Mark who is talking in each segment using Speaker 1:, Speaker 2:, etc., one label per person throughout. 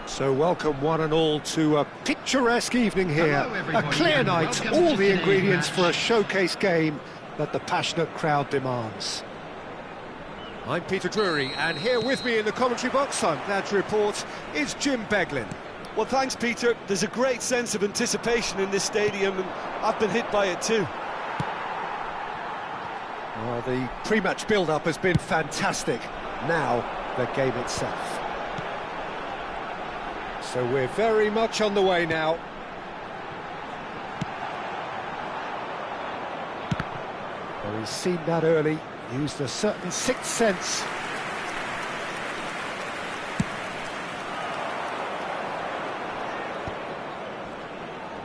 Speaker 1: So welcome one and all to a picturesque evening here, a clear night, all the ingredients for a showcase game that the passionate crowd demands. I'm Peter Drury, and here with me in the commentary box, I'm glad to report, is Jim Beglin.
Speaker 2: Well, thanks, Peter. There's a great sense of anticipation in this stadium, and I've been hit by it too.
Speaker 1: Well, the pre-match build-up has been fantastic. Now, the game itself. So we're very much on the way now. Well, he's seen that early, used a certain sixth sense.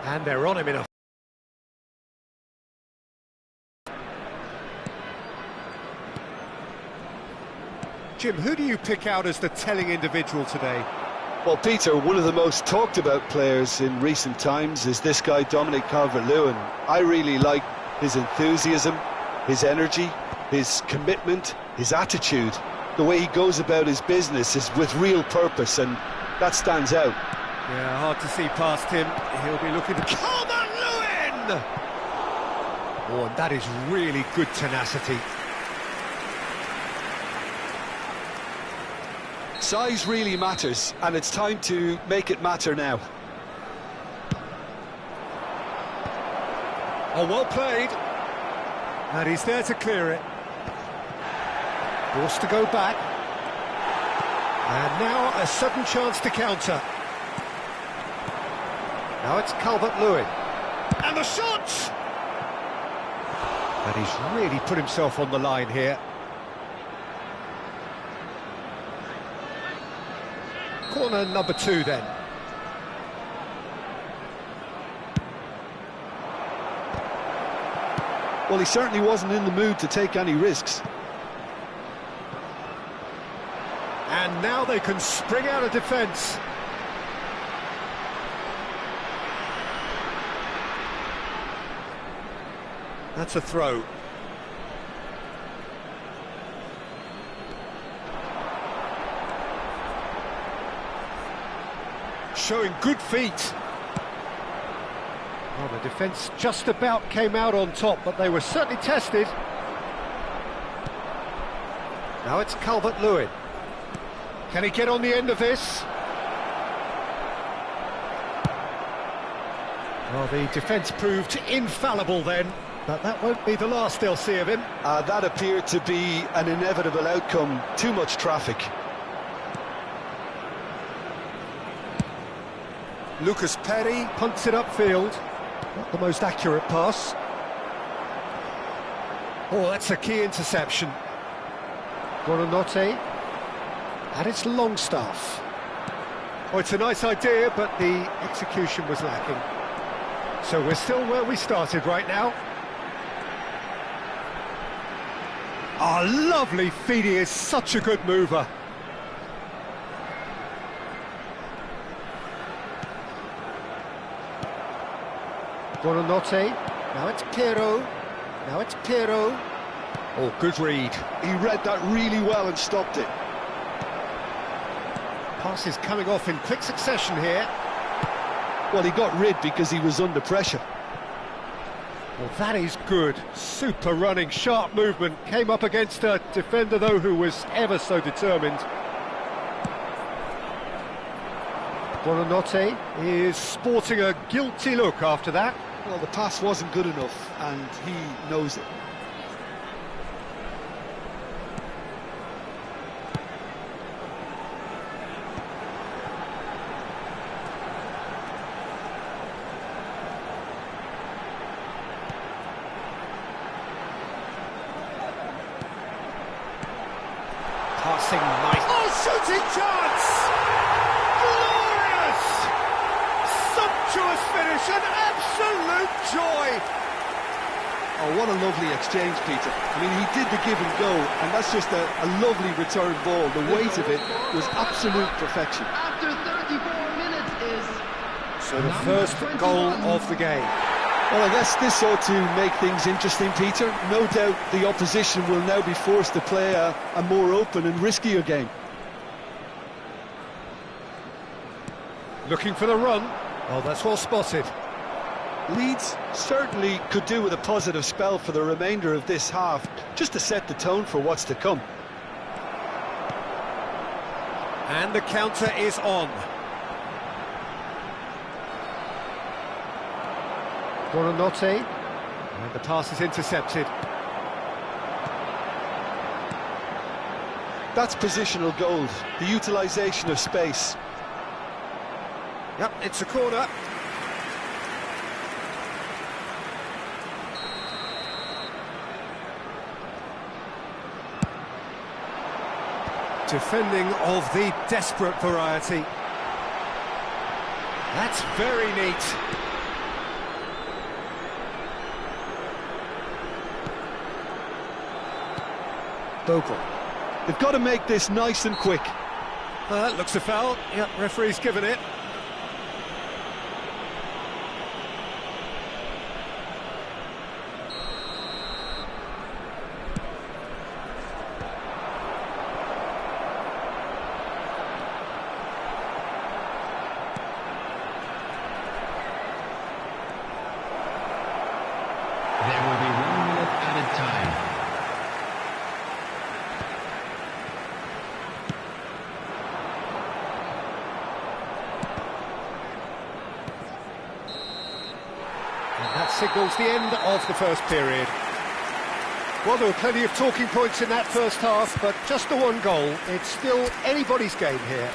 Speaker 1: And they're on him in a... Jim, who do you pick out as the telling individual today?
Speaker 2: Well, Peter, one of the most talked about players in recent times is this guy, Dominic Calvert-Lewin. I really like his enthusiasm, his energy, his commitment, his attitude. The way he goes about his business is with real purpose, and that stands out.
Speaker 1: Yeah, hard to see past him. He'll be looking to... Calvert-Lewin! Oh, and that is really good tenacity.
Speaker 2: Size really matters, and it's time to make it matter now.
Speaker 1: Oh, well played. And he's there to clear it. Forced to go back. And now a sudden chance to counter. Now it's Calvert-Lewin. And the shot! And he's really put himself on the line here. Corner number 2 then.
Speaker 2: Well, he certainly wasn't in the mood to take any risks.
Speaker 1: And now they can spring out of defence. That's a throw. Showing good feet. Well, the defence just about came out on top, but they were certainly tested. Now it's Calvert-Lewin. Can he get on the end of this? Well, the defence proved infallible then, but that won't be the last they'll see of him.
Speaker 2: That appeared to be an inevitable outcome. Too much traffic.
Speaker 1: Lucas Perry punts it upfield. Not the most accurate pass. Oh, that's a key interception. Buonanotte. And it's Longstaff. Oh, it's a nice idea, but the execution was lacking. So we're still where we started right now. Oh, lovely feet. He is such a good mover. Buonanotte. Now it's Piero. Now it's Piero. Oh, good read.
Speaker 2: He read that really well and stopped it.
Speaker 1: Pass is coming off in quick succession here.
Speaker 2: Well, he got rid because he was under pressure.
Speaker 1: Well, that is good. Super running, sharp movement. Came up against a defender, though, who was ever so determined. Buonanotte is sporting a guilty look after that.
Speaker 2: Well, the pass wasn't good enough, and he knows it.
Speaker 1: Passing nice. Oh, shooting chance! Glorious! Sumptuous finish, an absolute joy!
Speaker 2: Oh, what a lovely exchange, Peter. I mean, he did the give and go, and that's just a lovely return ball. The weight of it was absolute perfection.
Speaker 3: After 34 minutes is...
Speaker 1: So the first goal of the game.
Speaker 2: Well, I guess this ought to make things interesting, Peter. No doubt the opposition will now be forced to play a more open and riskier game.
Speaker 1: Looking for the run. Oh, that's well spotted.
Speaker 2: Leeds certainly could do with a positive spell for the remainder of this half, just to set the tone for what's to come.
Speaker 1: And the counter is on. Buonanotte, and the pass is intercepted.
Speaker 2: That's positional gold, the utilisation of space.
Speaker 1: Yep, it's a corner. Defending of the desperate variety. That's very neat. Bogle.
Speaker 2: They've got to make this nice and quick.
Speaker 1: Looks a foul. Yep, referee's given it.
Speaker 3: There will be 1 minute added time.
Speaker 1: And that signals the end of the first period. Well, there were plenty of talking points in that first half, but just the one goal. It's still anybody's game here.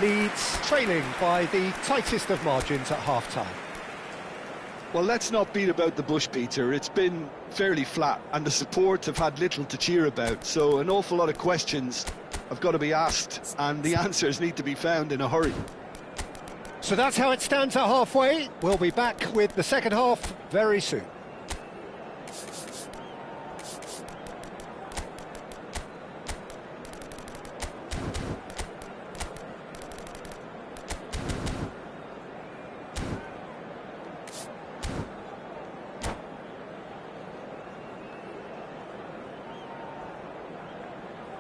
Speaker 1: Leeds trailing by the tightest of margins at half-time.
Speaker 2: Well, let's not beat about the bush, Peter. It's been fairly flat, and the support have had little to cheer about, so an awful lot of questions have got to be asked, and the answers need to be found in a hurry.
Speaker 1: So that's how it stands at halfway. We'll be back with the second half very soon.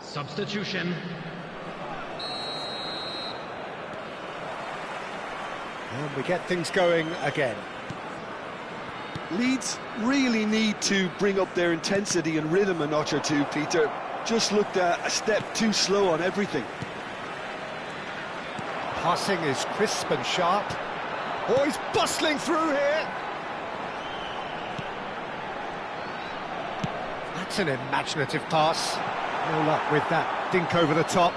Speaker 3: Substitution.
Speaker 1: And we get things going again.
Speaker 2: Leeds really need to bring up their intensity and rhythm a notch or two, Peter. Just looked a step too slow on everything.
Speaker 1: Passing is crisp and sharp. Oh, he's bustling through here. That's an imaginative pass. No luck with that dink over the top.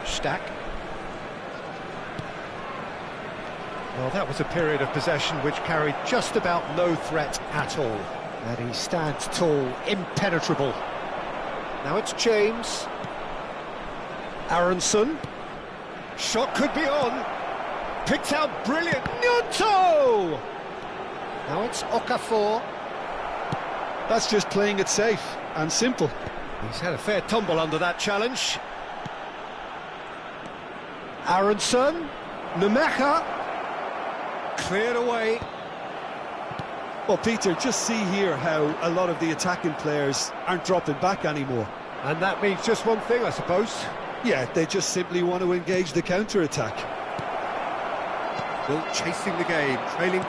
Speaker 1: Stack. Well, that was a period of possession which carried just about no threat at all. And he stands tall, impenetrable. Now it's James. Aronson. Shot could be on. Picked out brilliant. Namto! Now it's Okafor.
Speaker 2: That's just playing it safe and simple.
Speaker 1: He's had a fair tumble under that challenge. Aronson. Nemeka. Cleared away.
Speaker 2: Well, Peter, just see here how a lot of the attacking players aren't dropping back anymore.
Speaker 1: And that means just one thing, I suppose.
Speaker 2: Yeah, they just simply want to engage the counter-attack.
Speaker 1: Well, chasing the game, trailing.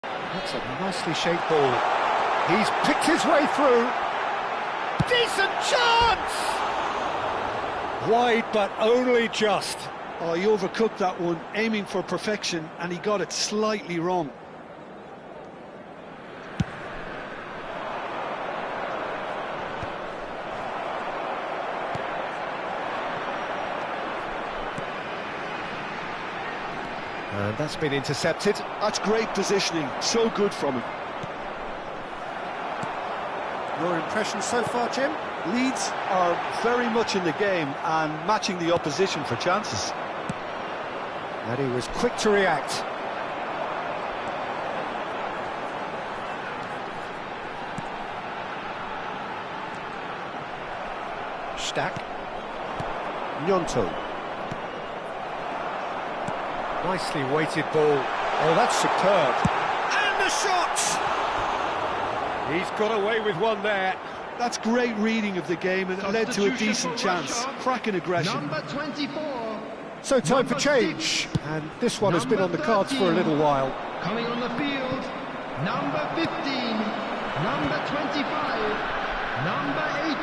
Speaker 1: That's a nicely shaped ball. He's picked his way through. Decent chance! Wide, but only just.
Speaker 2: Oh, he overcooked that one, aiming for perfection, and he got it slightly wrong.
Speaker 1: And that's been intercepted.
Speaker 2: That's great positioning, so good from him.
Speaker 1: Your impression so far, Jim?
Speaker 2: Leeds are very much in the game and matching the opposition for chances.
Speaker 1: And he was quick to react. Stack. Namto. Nicely weighted ball. Oh, that's superb. And the shot! He's got away with one there.
Speaker 2: That's great reading of the game, and it led to a decent chance. Cracking aggression.
Speaker 3: Number 24.
Speaker 1: So time for
Speaker 3: Number
Speaker 1: change.
Speaker 3: 6.
Speaker 1: And this one has been on
Speaker 3: Number
Speaker 1: the cards for a
Speaker 3: 13.
Speaker 1: little while.
Speaker 3: Coming on the field, number 15, number 25, number 18.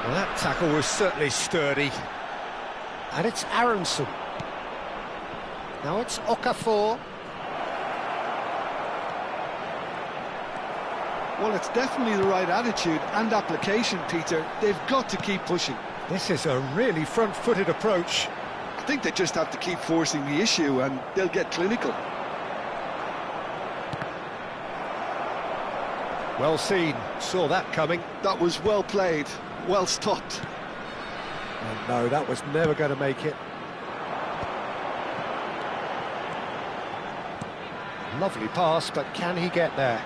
Speaker 1: Well, that tackle was certainly sturdy. And it's Aronson. Now it's Okafor.
Speaker 2: Well, it's definitely the right attitude and application, Peter. They've got to keep pushing.
Speaker 1: This is a really front-footed approach.
Speaker 2: I think they just have to keep forcing the issue and they'll get clinical.
Speaker 1: Well seen, saw that coming.
Speaker 2: That was well played, well stopped.
Speaker 1: And no, that was never going to make it. Lovely pass, but can he get there?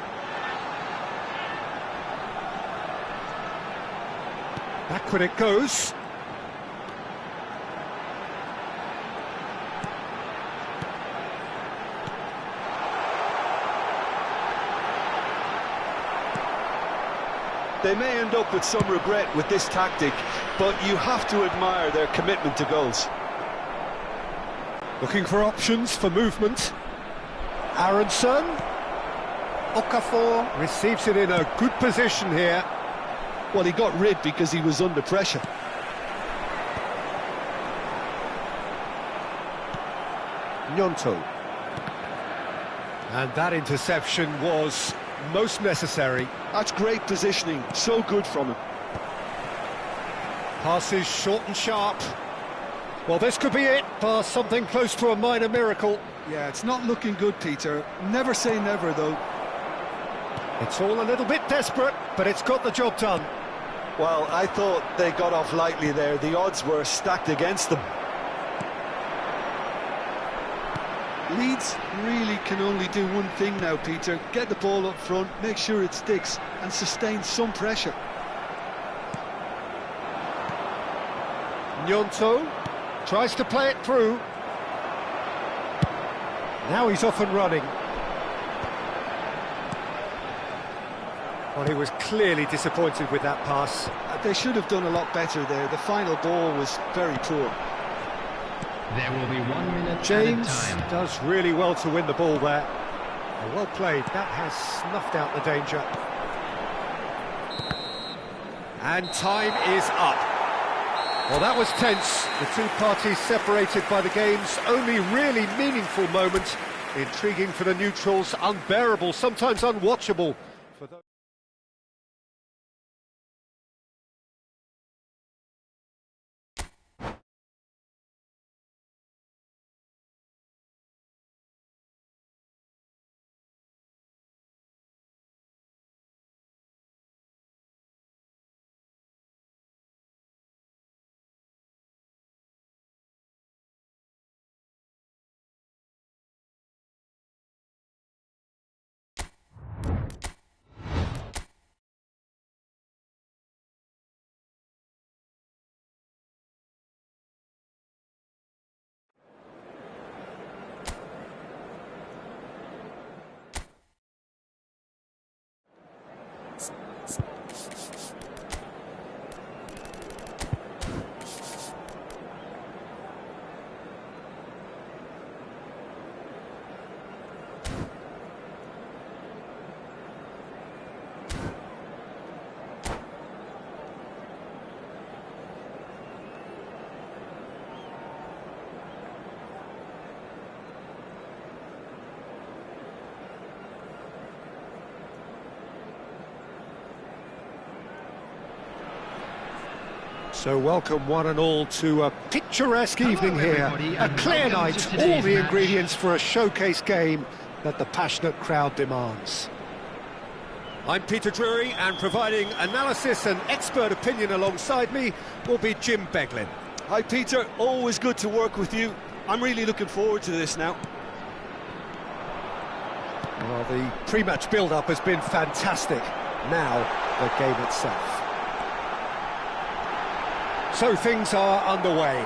Speaker 1: Backward it goes.
Speaker 2: They may end up with some regret with this tactic, but you have to admire their commitment to goals.
Speaker 1: Looking for options for movement. Aronson. Okafor receives it in a good position here.
Speaker 2: Well, he got rid because he was under pressure.
Speaker 1: Namto. And that interception was most necessary.
Speaker 2: That's great positioning, so good from him.
Speaker 1: Passes short and sharp. Well, this could be it, bar something close to a minor miracle.
Speaker 2: Yeah, it's not looking good, Peter. Never say never, though.
Speaker 1: It's all a little bit desperate, but it's got the job done.
Speaker 2: Well, I thought they got off lightly there. The odds were stacked against them. Leeds really can only do one thing now, Peter. Get the ball up front, make sure it sticks, and sustain some pressure.
Speaker 1: Namto tries to play it through. Now he's off and running. Well, he was clearly disappointed with that pass.
Speaker 2: They should have done a lot better there. The final ball was very poor.
Speaker 3: There will be 1 minute
Speaker 1: James
Speaker 3: added time.
Speaker 1: does really well to win the ball there. Well played, that has snuffed out the danger. And time is up. Well, that was tense. The two parties separated by the game's only really meaningful moment. Intriguing for the neutrals, unbearable, sometimes unwatchable for those. So welcome one and all to a picturesque evening here. A clear night, all the ingredients for a showcase game that the passionate crowd demands. I'm Peter Drury, and providing analysis and expert opinion alongside me will be Jim Beglin.
Speaker 2: Hi Peter, always good to work with you. I'm really looking forward to this now.
Speaker 1: Well, the pre-match build-up has been fantastic. Now, the game itself. So things are underway.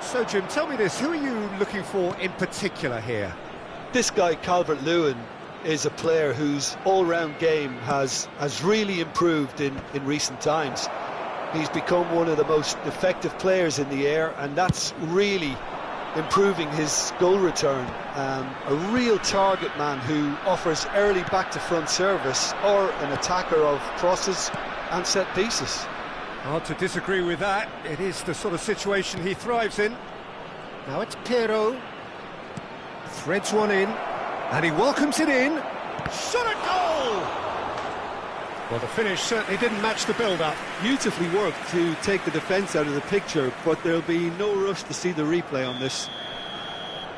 Speaker 1: So Jim, tell me this, who are you looking for in particular here?
Speaker 2: This guy, Calvert-Lewin, is a player whose all-round game has really improved in recent times. He's become one of the most effective players in the air, and that's really improving his goal return. A real target man who offers early back-to-front service or an attacker of crosses and set pieces.
Speaker 1: Hard to disagree with that. It is the sort of situation he thrives in. Now it's Piero. Threads one in, and he welcomes it in. Shot a goal! Well, the finish certainly didn't match the build-up.
Speaker 2: Beautifully worked to take the defence out of the picture, but there'll be no rush to see the replay on this.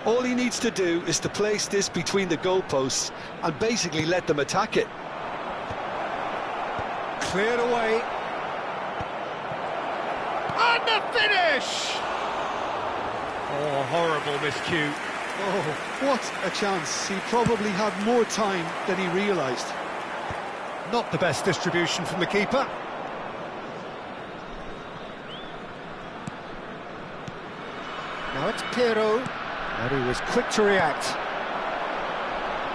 Speaker 2: All he needs to do is to place this between the goalposts and basically let them attack it.
Speaker 1: Cleared away. And the finish! Oh, horrible miscue.
Speaker 2: Oh, what a chance. He probably had more time than he realised.
Speaker 1: Not the best distribution from the keeper. Now it's Piero, and he was quick to react.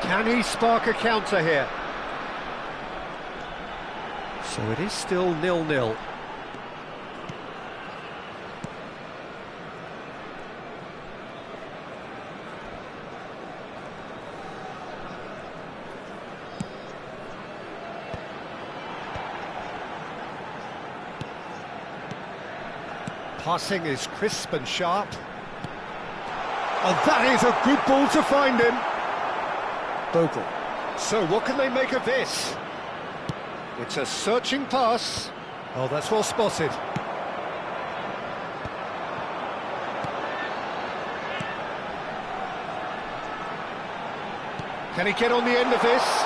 Speaker 1: Can he spark a counter here? So it is still 0-0. Passing is crisp and sharp. And that is a good ball to find him. Bogle. So what can they make of this? It's a searching pass. Oh, that's well spotted. Can he get on the end of this?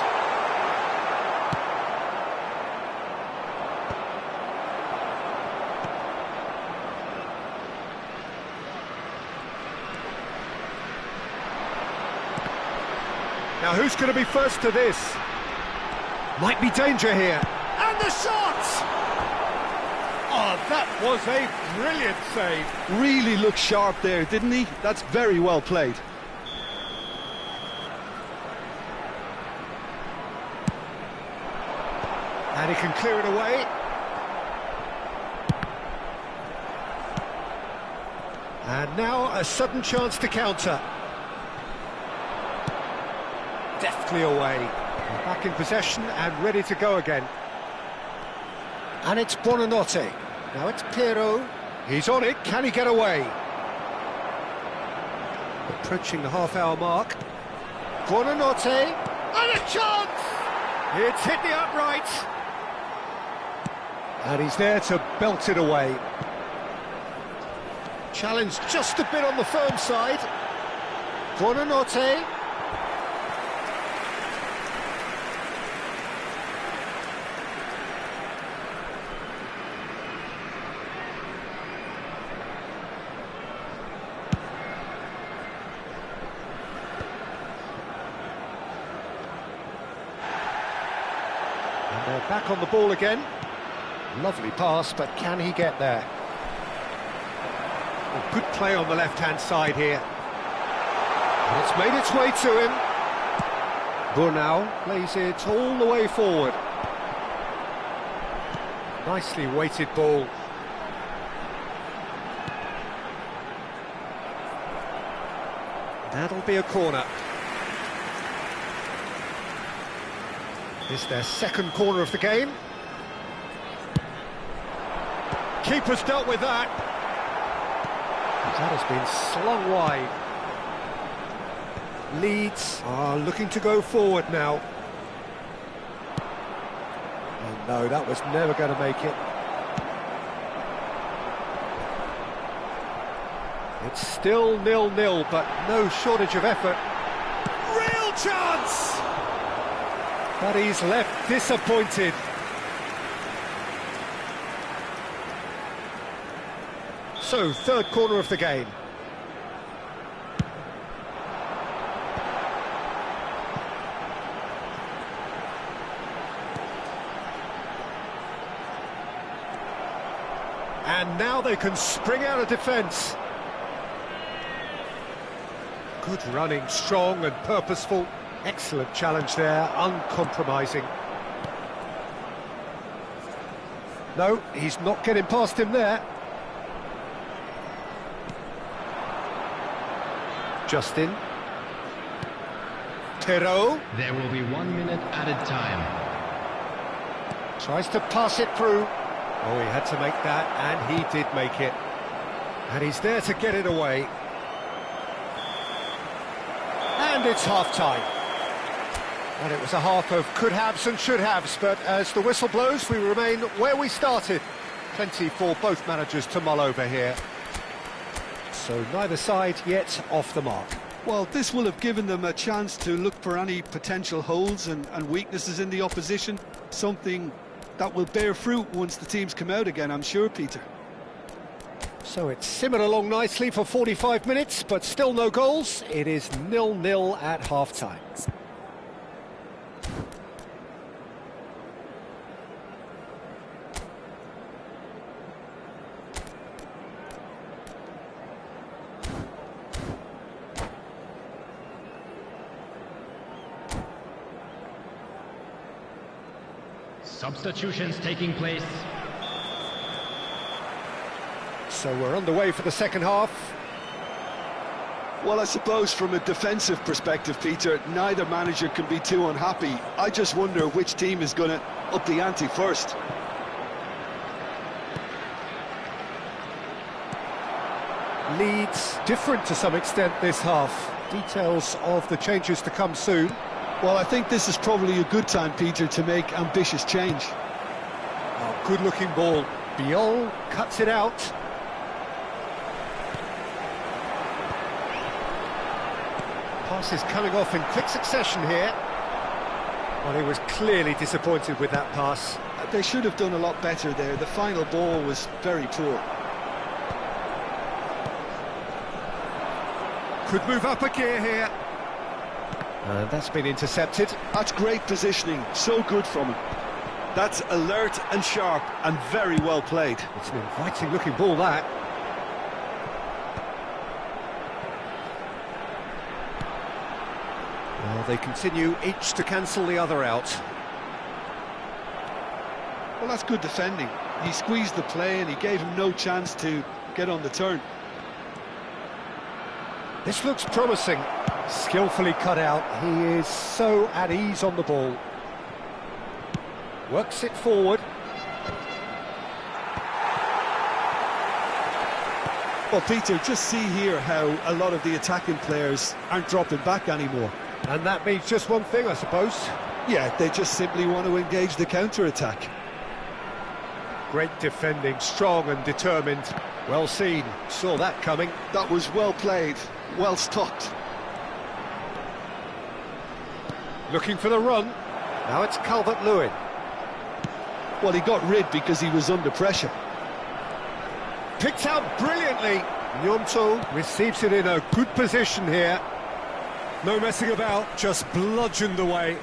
Speaker 1: Now who's going to be first to this? Might be danger here. And the shot! Oh, that was a brilliant save.
Speaker 2: Really looked sharp there, didn't he? That's very well played.
Speaker 1: And he can clear it away. And now a sudden chance to counter. Deftly away, back in possession and ready to go again. And it's Buonanotte. Now it's Piero. He's on it, can he get away? Approaching the half-hour mark. Buonanotte, and a chance! It's hit the upright. And he's there to belt it away. Challenge just a bit on the firm side. Buonanotte. And they're back on the ball again. Lovely pass, but can he get there? Oh, good play on the left-hand side here. And it's made its way to him. Burnau plays it all the way forward. Nicely weighted ball. That'll be a corner. It's their second corner of the game. Keeper's dealt with that. That has been slung wide. Leeds are looking to go forward now. And no, that was never going to make it. It's still 0-0, but no shortage of effort. Real chance! But he's left disappointed. So, third corner of the game. And now they can spring out of defence. Good running, strong and purposeful. Excellent challenge there, uncompromising. No, he's not getting past him there. Justin. Perrault.
Speaker 3: There will be 1 minute added time.
Speaker 1: Tries to pass it through. Oh, he had to make that, and he did make it. And he's there to get it away. And it's half-time. And it was a half of could-haves and should-haves, but as the whistle blows, we remain where we started. Plenty for both managers to mull over here. So neither side yet off the mark.
Speaker 2: Well, this will have given them a chance to look for any potential holes and weaknesses in the opposition. Something that will bear fruit once the teams come out again, I'm sure, Peter.
Speaker 1: So it's simmered along nicely for 45 minutes, but still no goals. It is 0-0 at half-time.
Speaker 3: Substitutions taking place.
Speaker 1: So we're underway for the second half.
Speaker 2: Well, I suppose from a defensive perspective, Peter, neither manager can be too unhappy. I just wonder which team is going to up the ante first.
Speaker 1: Leeds different to some extent this half. Details of the changes to come soon.
Speaker 2: Well, I think this is probably a good time, Peter, to make ambitious change.
Speaker 1: Oh, good-looking ball. Biol cuts it out. Pass is coming off in quick succession here. Well, he was clearly disappointed with that pass.
Speaker 2: They should have done a lot better there. The final ball was very poor.
Speaker 1: Could move up a gear here. That's been intercepted.
Speaker 2: That's great positioning, so good from him. That's alert and sharp and very well played.
Speaker 1: It's an inviting looking ball, that. Well, they continue each to cancel the other out.
Speaker 2: Well, that's good defending. He squeezed the play and he gave him no chance to get on the turn.
Speaker 1: This looks promising. Skillfully cut out. He is so at ease on the ball. Works it forward.
Speaker 2: Well, Peter, just see here how a lot of the attacking players aren't dropping back anymore.
Speaker 1: And that means just one thing, I suppose.
Speaker 2: Yeah, they just simply want to engage the counter-attack.
Speaker 1: Great defending, strong and determined. Well seen, saw that coming.
Speaker 2: That was well played, well stopped.
Speaker 1: Looking for the run. Now it's Calvert-Lewin.
Speaker 2: Well, he got rid because he was under pressure.
Speaker 1: Picked out brilliantly. Namto receives it in a good position here. No messing about, just bludgeoned away.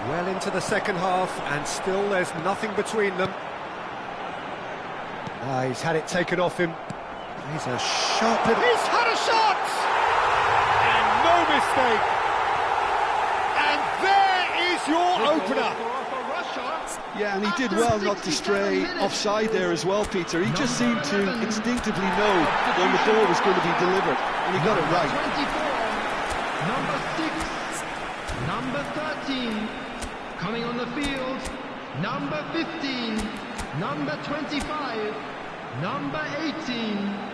Speaker 1: Well into the second half, and still there's nothing between them. He's had it taken off him. He's a sharp... He's had a shot! And no mistake! And there is your opener!
Speaker 2: Yeah, and he did well not to stray offside there as well, Peter. He just seemed to instinctively know when the ball was going to be delivered, and he got it right.
Speaker 3: 24, number 6, number 13, Coming on the field, number 15, number 25, number 18.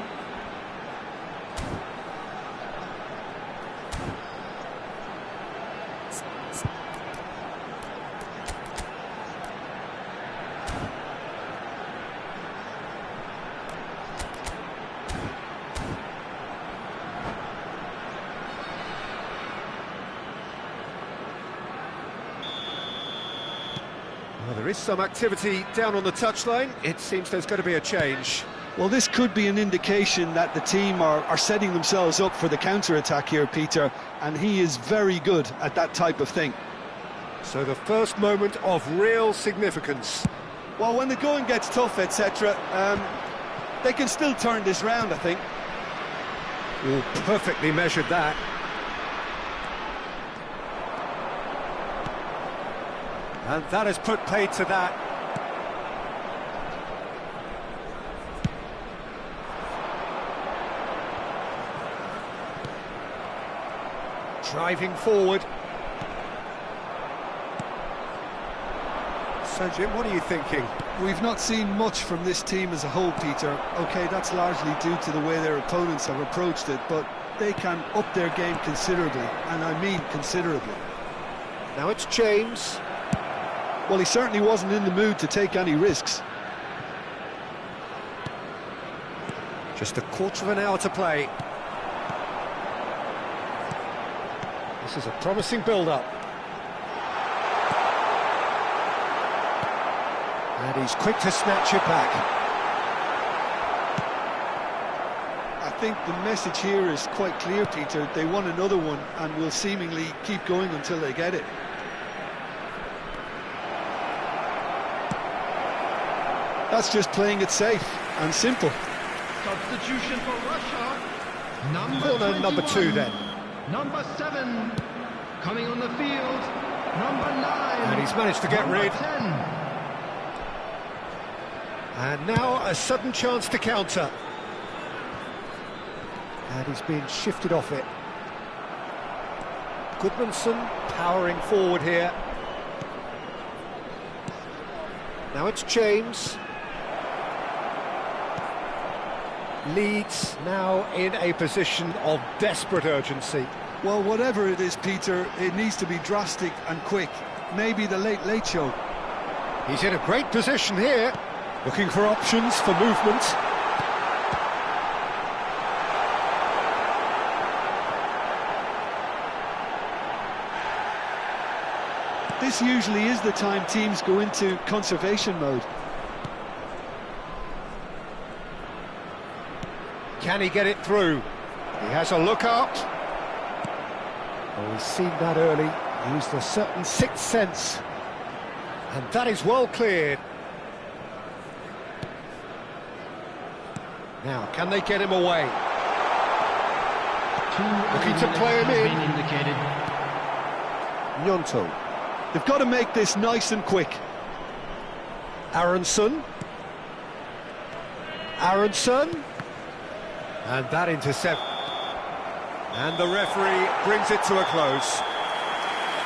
Speaker 1: Well, there is some activity down on the touchline. It seems there's going to be a change.
Speaker 2: Well, this could be an indication that the team are setting themselves up for the counter-attack here, Peter, and he is very good at that type of thing.
Speaker 1: So the first moment of real significance.
Speaker 2: Well, when the going gets tough, etc., they can still turn this round, I think.
Speaker 1: Oh, perfectly measured that. And that has put paid to that. Driving forward. So, Jim, what are you thinking?
Speaker 2: We've not seen much from this team as a whole, Peter. OK, that's largely due to the way their opponents have approached it, but they can up their game considerably, and I mean considerably.
Speaker 1: Now it's James.
Speaker 2: Well, he certainly wasn't in the mood to take any risks.
Speaker 1: Just a quarter of an hour to play. This is a promising build-up. And he's quick to snatch it back.
Speaker 2: I think the message here is quite clear, Peter. They want another one and will seemingly keep going until they get it. That's just playing it safe and simple.
Speaker 3: Substitution for Russia.
Speaker 1: Corner number 2 then.
Speaker 3: Number 7. Coming on the field, number 9.
Speaker 1: And he's managed to get
Speaker 3: number
Speaker 1: rid.
Speaker 3: 10.
Speaker 1: And now a sudden chance to counter. And he's being shifted off it. Goodmanson powering forward here. Now it's James. Leeds now in a position of desperate urgency.
Speaker 2: Well, whatever it is, Peter, it needs to be drastic and quick. Maybe the late show.
Speaker 1: He's in a great position here, looking for options for movement.
Speaker 2: This usually is the time teams go into conservation mode.
Speaker 1: Can he get it through? He has a look up. Oh, he's seen that early, used a certain sixth sense. And that is well cleared. Now, can they get him away? Looking to play him in. Namto.
Speaker 2: They've got to make this nice and quick.
Speaker 1: Aronson. And that intercept. And the referee brings it to a close.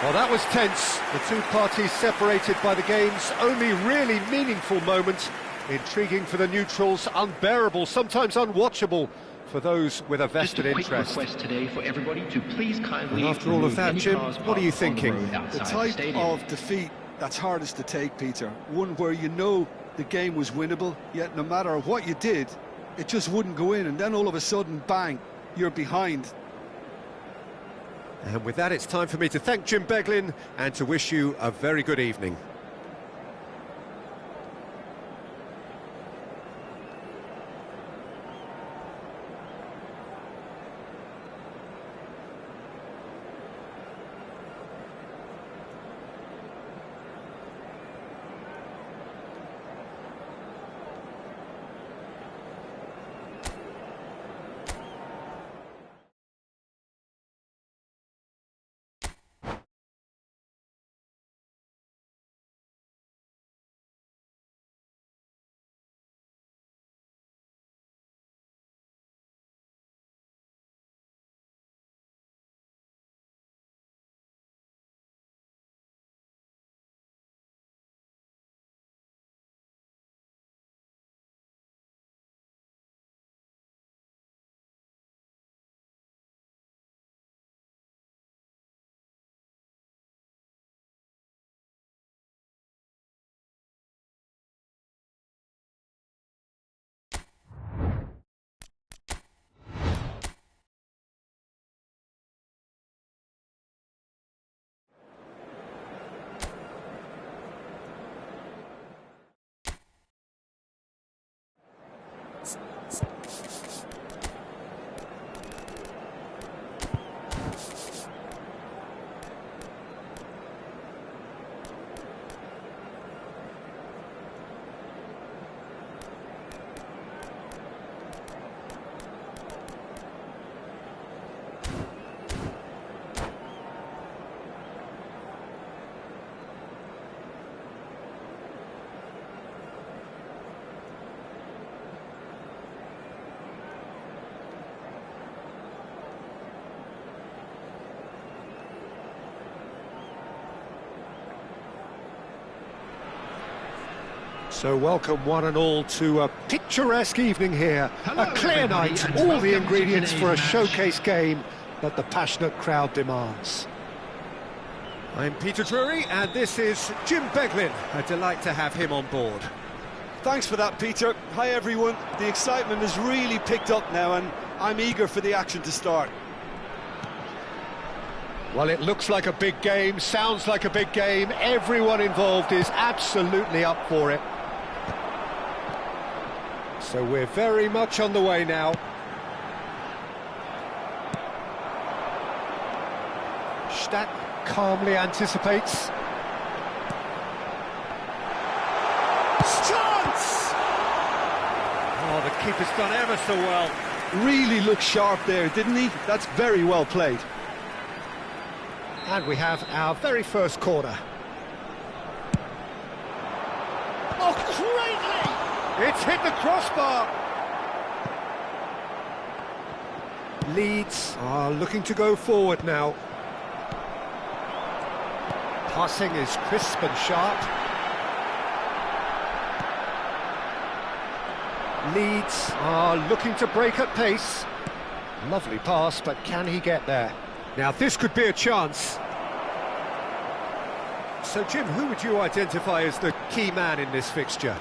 Speaker 1: Well, that was tense. The two parties separated by the game's only really meaningful moment. Intriguing for the neutrals, unbearable, sometimes unwatchable for those with a vested interest.
Speaker 3: Just a quick request today for everybody to please kindly.
Speaker 1: And after all of that, Jim, what are you thinking?
Speaker 2: The type of defeat that's hardest to take, Peter. One where you know the game was winnable, yet no matter what you did, it just wouldn't go in, and then all of a sudden, bang, you're behind.
Speaker 1: And with that, it's time for me to thank Jim Beglin and to wish you a very good evening. So welcome one and all to a picturesque evening here.
Speaker 3: Hello,
Speaker 1: a clear
Speaker 3: everybody,
Speaker 1: night,
Speaker 3: and
Speaker 1: all
Speaker 3: welcome
Speaker 1: the
Speaker 3: to
Speaker 1: ingredients for a
Speaker 3: today's match.
Speaker 1: showcase game that the passionate crowd demands.
Speaker 4: I'm Peter Drury, and this is Jim Beglin. A delight to have him on board.
Speaker 2: Thanks for that, Peter. Hi, everyone. The excitement has really picked up now, and I'm eager for the action to start.
Speaker 1: Well, it looks like a big game, sounds like a big game. Everyone involved is absolutely up for it. So we're very much on the way now. Stack calmly anticipates. Chance!
Speaker 4: Oh, the keeper's done ever so well.
Speaker 2: Really looked sharp there, didn't he? That's very well played.
Speaker 1: And we have our very first corner. Oh, greatly! It's hit the crossbar. Leeds are looking to go forward now. Passing is crisp and sharp. Leeds are looking to break at pace. Lovely pass, but can he get there? Now this could be a chance. So Jim, who would you identify as the key man in this fixture?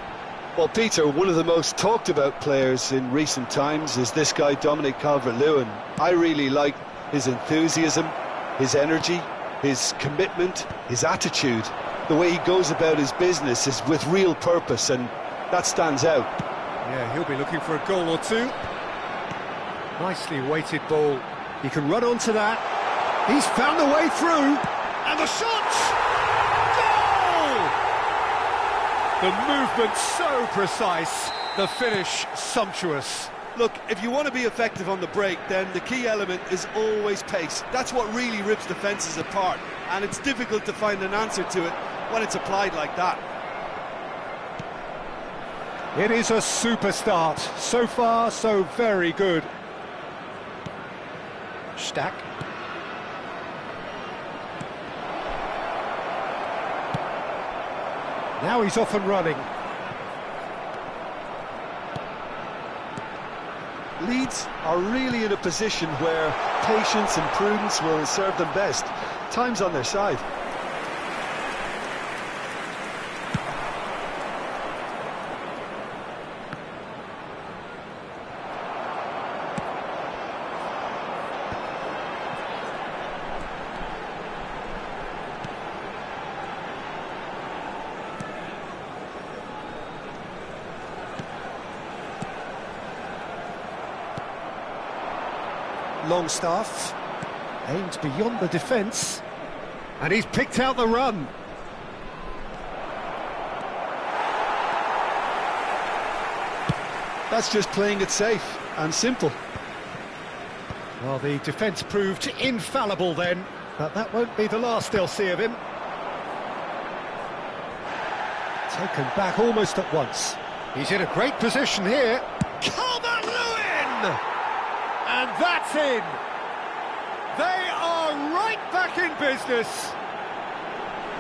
Speaker 2: Well, Peter, one of the most talked about players in recent times is this guy, Dominic Calvert-Lewin. I really like his enthusiasm, his energy, his commitment, his attitude. The way he goes about his business is with real purpose, and that stands out.
Speaker 1: Yeah, he'll be looking for a goal or two. Nicely weighted ball. He can run onto that. He's found a way through. And the shot! Goal! The movement so precise. The finish sumptuous.
Speaker 2: Look, if you want to be effective on the break, then the key element is always pace. That's what really rips defences apart, and it's difficult to find an answer to it when it's applied like that.
Speaker 1: It is a super start. So far, so very good. Stack. Now he's off and running.
Speaker 2: Leeds are really in a position where patience and prudence will serve them best. Time's on their side.
Speaker 1: Longstaff aimed beyond the defence, and he's picked out the run.
Speaker 2: That's just playing it safe and simple.
Speaker 1: Well, the defence proved infallible then, but that won't be the last they'll see of him. Taken back almost at once. He's in a great position here. Calvert-Lewin! And that's in! They are right back in business!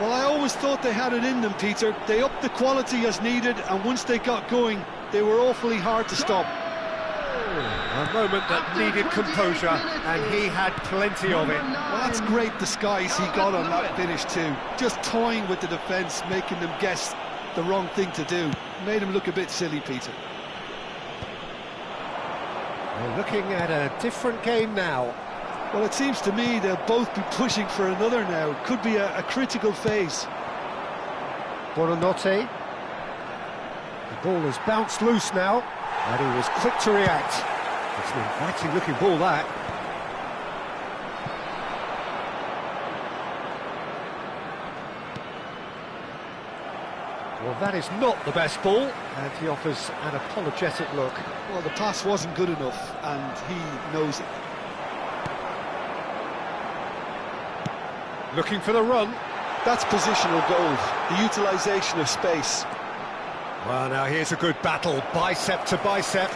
Speaker 2: Well, I always thought they had it in them, Peter. They upped the quality as needed, and once they got going, they were awfully hard to stop.
Speaker 1: A moment that needed composure, and he had plenty of it.
Speaker 2: Well, that's great disguise he got on that finish too. Just toying with the defence, making them guess the wrong thing to do. Made him look a bit silly, Peter.
Speaker 1: We're looking at a different game now.
Speaker 2: Well, it seems to me they'll both be pushing for another now. Could be a critical phase.
Speaker 1: Buonanotte. The ball has bounced loose now, and he was quick to react. It's an inviting looking ball, that. Well, that is not the best ball, and he offers an apologetic look.
Speaker 2: Well, the pass wasn't good enough, and he knows it.
Speaker 1: Looking for the run.
Speaker 2: That's positional gold, the utilisation of space.
Speaker 1: Well, now here's a good battle, bicep to bicep.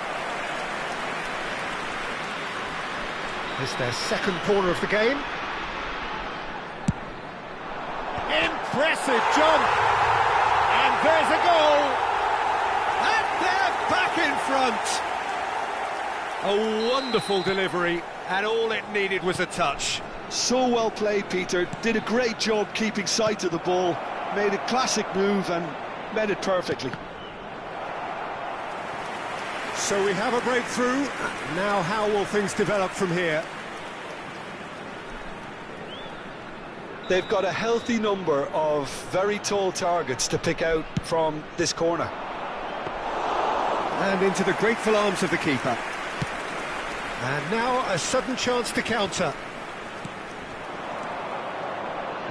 Speaker 1: It's their second corner of the game. Impressive jump! And there's a goal!
Speaker 4: back in front. A wonderful delivery, and all it needed was a touch.
Speaker 2: So well played, Peter. Did a great job keeping sight of the ball, made a classic move and met it perfectly.
Speaker 4: So we have a breakthrough. Now how will things develop from here?
Speaker 2: They've got a healthy number of very tall targets to pick out from this corner.
Speaker 4: And into the grateful arms of the keeper. And now a sudden chance to counter.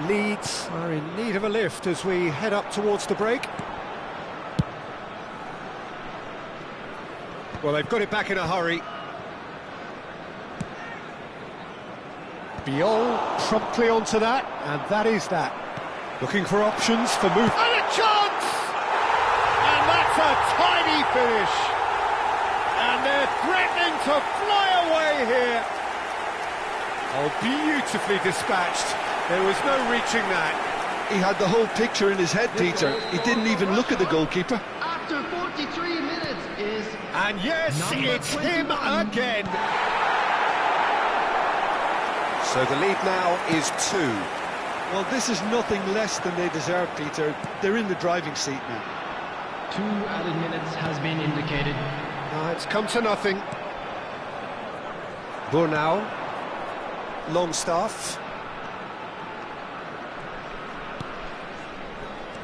Speaker 4: Leeds are in need of a lift as we head up towards the break. Well, they've got it back in a hurry. Biol promptly onto that, and that is that. Looking for options for move. And a chance! And that's a tiny finish. And they're threatening to fly away here. Oh, beautifully dispatched. There was no reaching that.
Speaker 2: He had the whole picture in his head, Peter. He didn't even look at the goalkeeper.
Speaker 3: After 43 minutes is...
Speaker 4: And yes, it's him again. So the lead now is 2.
Speaker 2: Well, this is nothing less than they deserve, Peter. They're in the driving seat now.
Speaker 3: 2 added minutes has been indicated.
Speaker 4: It's come to nothing. Burnau. Longstaff.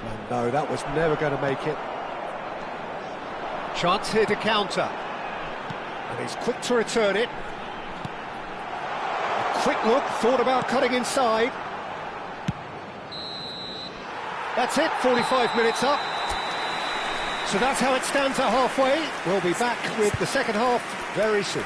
Speaker 4: Oh, no, that was never going to make it. Chance here to counter. And he's quick to return it. A quick look, thought about cutting inside. That's it, 45 minutes up. So that's how it stands at halfway. We'll be back with the second half very soon.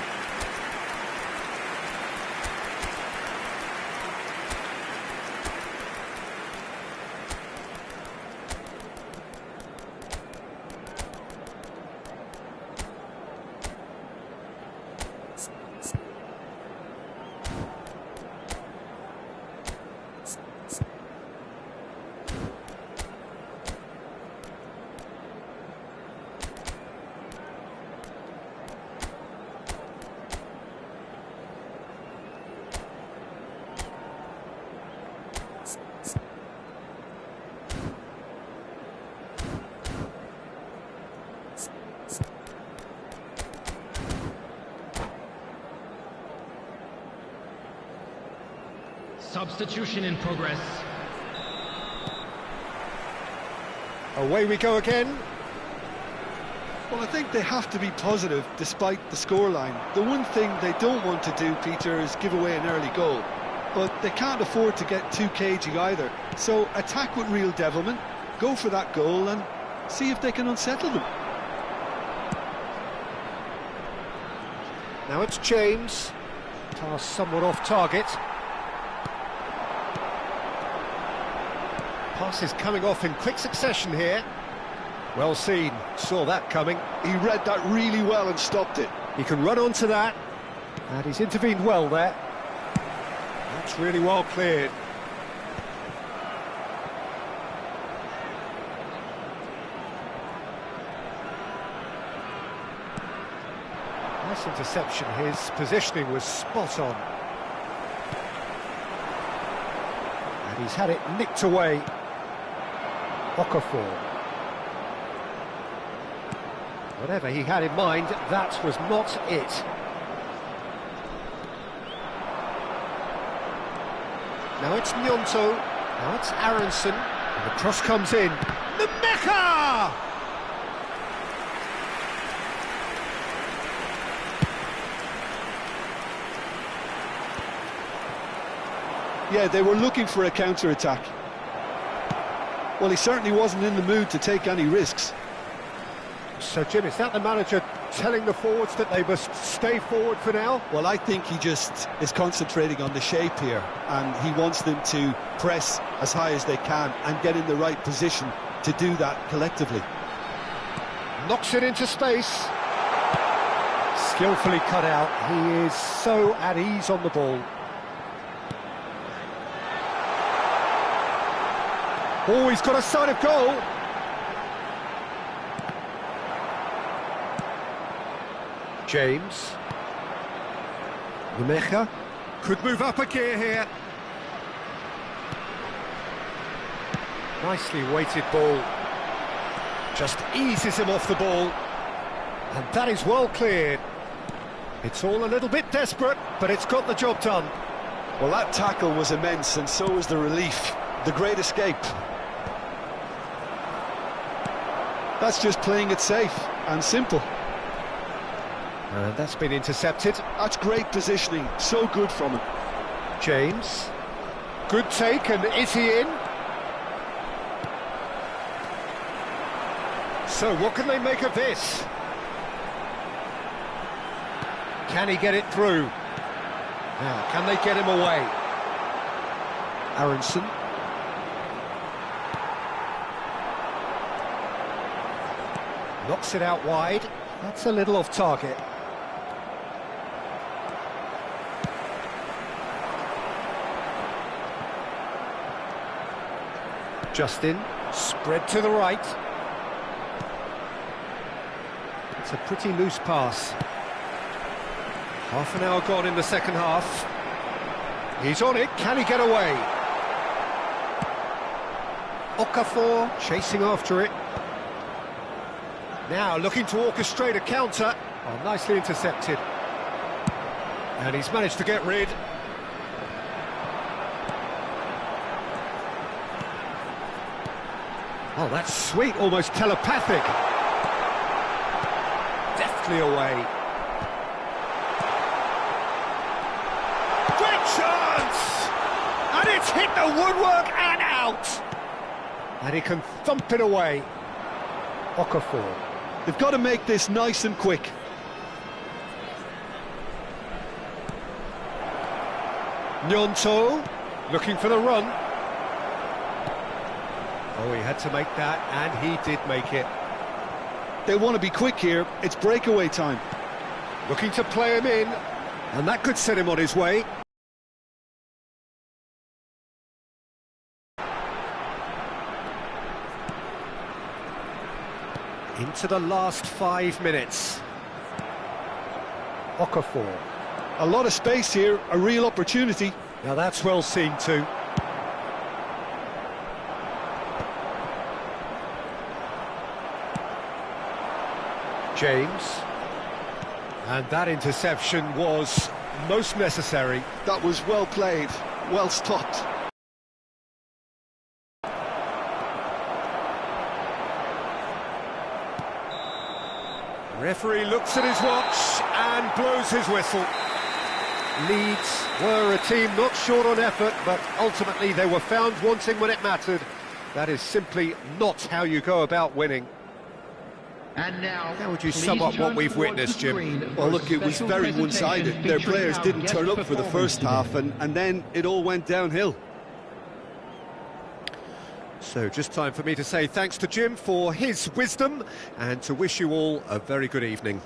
Speaker 3: Substitution in progress.
Speaker 4: Away we go again.
Speaker 2: Well, I think they have to be positive despite the scoreline. The one thing they don't want to do, Peter, is give away an early goal. But they can't afford to get too cagey either. So attack with real devilment, go for that goal and see if they can unsettle them.
Speaker 4: Now it's James. Pass somewhat off target. Pass is coming off in quick succession here. Well seen, saw that coming.
Speaker 2: He read that really well and stopped it.
Speaker 4: He can run onto that, and he's intervened well there. That's really well cleared. Nice interception, his positioning was spot on. And he's had it nicked away. Okafor. Whatever he had in mind, that was not it. Now it's Namto, now it's Aronson, and the cross comes in. Nemeka!
Speaker 2: Yeah, they were looking for a counter-attack. Well, he certainly wasn't in the mood to take any risks.
Speaker 4: So, Jim, is that the manager telling the forwards that they must stay forward for now?
Speaker 2: Well, I think he just is concentrating on the shape here, and he wants them to press as high as they can and get in the right position to do that collectively.
Speaker 4: Knocks it into space. Skillfully cut out. He is so at ease on the ball. Oh, he's got a sight of goal.
Speaker 1: James. Nemecha could move up a gear here. Nicely weighted ball. Just eases him off the ball. And that is well cleared. It's all a little bit desperate, but it's got the job done.
Speaker 2: Well, that tackle was immense, and so was the relief. The great escape. That's just playing it safe and simple.
Speaker 1: And that's been intercepted.
Speaker 2: That's great positioning, so good from him.
Speaker 1: James. Good take, and is he in? So what can they make of this? Can he get it through? Now, can they get him away? Aronson. Knocks it out wide. That's a little off target. Justin, spread to the right. It's a pretty loose pass. Half an hour gone in the second half. He's on it, can he get away? Okafor chasing after it. Now looking to orchestrate a counter. Oh, nicely intercepted. And he's managed to get rid. Oh, that's sweet, almost telepathic. Deftly away. Great chance! And it's hit the woodwork and out! And he can thump it away. Okafor.
Speaker 2: They've got to make this nice and quick.
Speaker 1: Namto, looking for the run. Oh, he had to make that, and he did make it.
Speaker 2: They want to be quick here, it's breakaway time.
Speaker 1: Looking to play him in, and that could set him on his way. Into the last 5 minutes. Okafor.
Speaker 2: A lot of space here, a real opportunity.
Speaker 1: Now that's well seen too. James. And that interception was most necessary.
Speaker 2: That was well played, well stopped.
Speaker 1: Referee looks at his watch and blows his whistle. Leeds were a team not short on effort, but ultimately they were found wanting when it mattered. That is simply not how you go about winning.
Speaker 3: And now,
Speaker 1: how would you sum up what we've witnessed, Jim?
Speaker 2: Well, look, it was very one-sided. Their players didn't turn up for the first half, and then it all went downhill.
Speaker 1: So just time for me to say thanks to Jim for his wisdom and to wish you all a very good evening.